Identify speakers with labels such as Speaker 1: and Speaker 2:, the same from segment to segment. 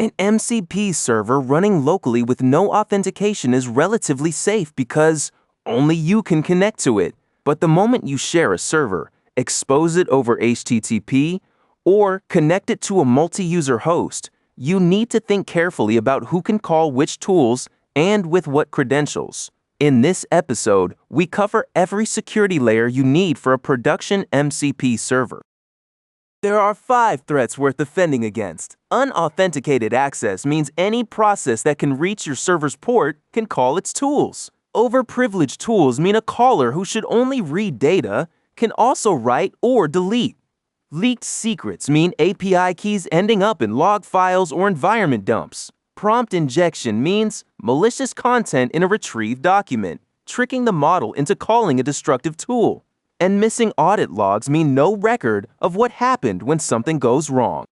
Speaker 1: An MCP server running locally with no authentication is relatively safe because only you can connect to it. But the moment you share a server, expose it over HTTP, or connect it to a multi-user host, you need to think carefully about who can call which tools and with what credentials. In this episode, we cover every security layer you need for a production MCP server. There are 5 threats worth defending against. Unauthenticated access means any process that can reach your server's port can call its tools. Overprivileged tools mean a caller who should only read data can also write or delete. Leaked secrets mean API keys ending up in log files or environment dumps. Prompt injection means malicious content in a retrieved document, tricking the model into calling a destructive tool. And missing audit logs mean no record of what happened when something goes wrong.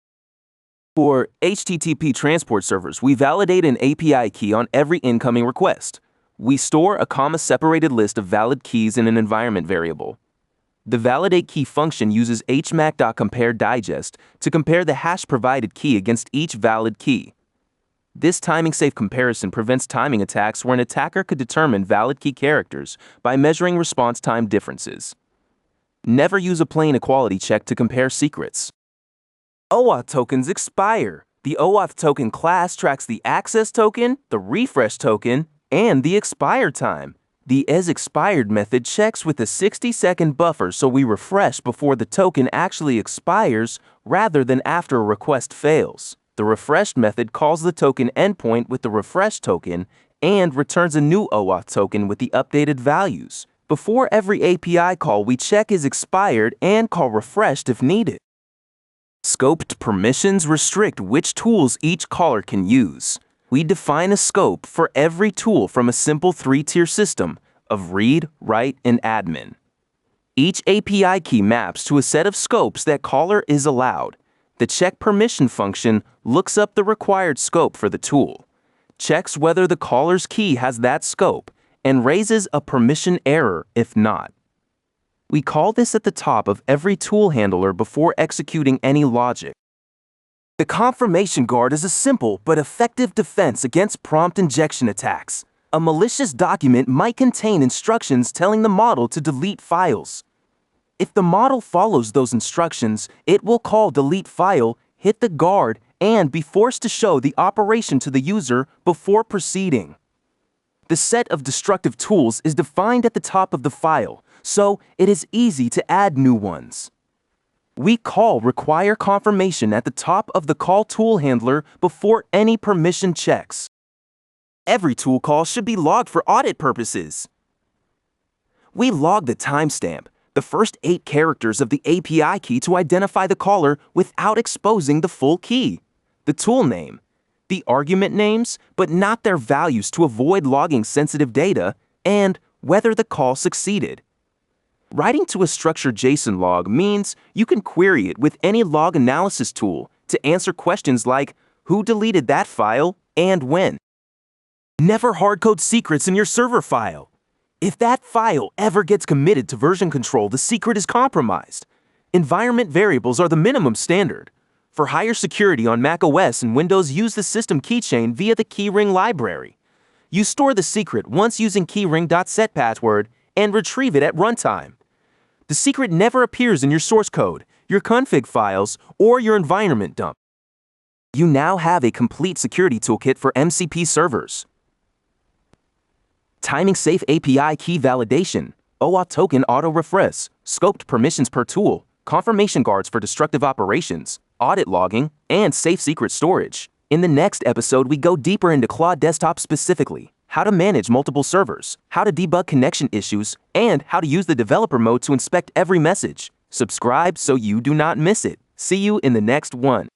Speaker 1: For HTTP transport servers, we validate an API key on every incoming request. We store a comma-separated list of valid keys in an environment variable. The validate key function uses hmac.compareDigest to compare the hash-provided key against each valid key. This timing-safe comparison prevents timing attacks where an attacker could determine valid key characters by measuring response time differences. Never use a plain equality check to compare secrets. OAuth tokens expire. The OAuth token class tracks the access token, the refresh token, and the expire time. The asExpired method checks with a 60-second buffer so we refresh before the token actually expires rather than after a request fails. The refreshed method calls the token endpoint with the refresh token and returns a new OAuth token with the updated values. Before every API call, we check is expired and call refreshed if needed. Scoped permissions restrict which tools each caller can use. We define a scope for every tool from a simple 3-tier system of read, write, and admin. Each API key maps to a set of scopes that caller is allowed. The check permission function looks up the required scope for the tool, checks whether the caller's key has that scope, and raises a permission error if not. We call this at the top of every tool handler before executing any logic. The confirmation guard is a simple but effective defense against prompt injection attacks. A malicious document might contain instructions telling the model to delete files. If the model follows those instructions, it will call delete file, hit the guard, and be forced to show the operation to the user before proceeding. The set of destructive tools is defined at the top of the file, so it is easy to add new ones. We call require confirmation at the top of the call tool handler before any permission checks. Every tool call should be logged for audit purposes. We log the timestamp, the first 8 characters of the API key to identify the caller without exposing the full key, the tool name, the argument names, but not their values to avoid logging sensitive data, and whether the call succeeded. Writing to a structured JSON log means you can query it with any log analysis tool to answer questions like who deleted that file and when. Never hardcode secrets in your server file. If that file ever gets committed to version control, the secret is compromised. Environment variables are the minimum standard. For higher security on macOS and Windows, use the system keychain via the keyring library. You store the secret once using keyring.setPassword and retrieve it at runtime. The secret never appears in your source code, your config files, or your environment dump. You now have a complete security toolkit for MCP servers. Timing-safe API key validation, OAuth token auto-refresh, scoped permissions per tool, confirmation guards for destructive operations, audit logging, and safe secret storage. In the next episode, we go deeper into Claude Desktop specifically, how to manage multiple servers, how to debug connection issues, and how to use the developer mode to inspect every message. Subscribe so you do not miss it. See you in the next one.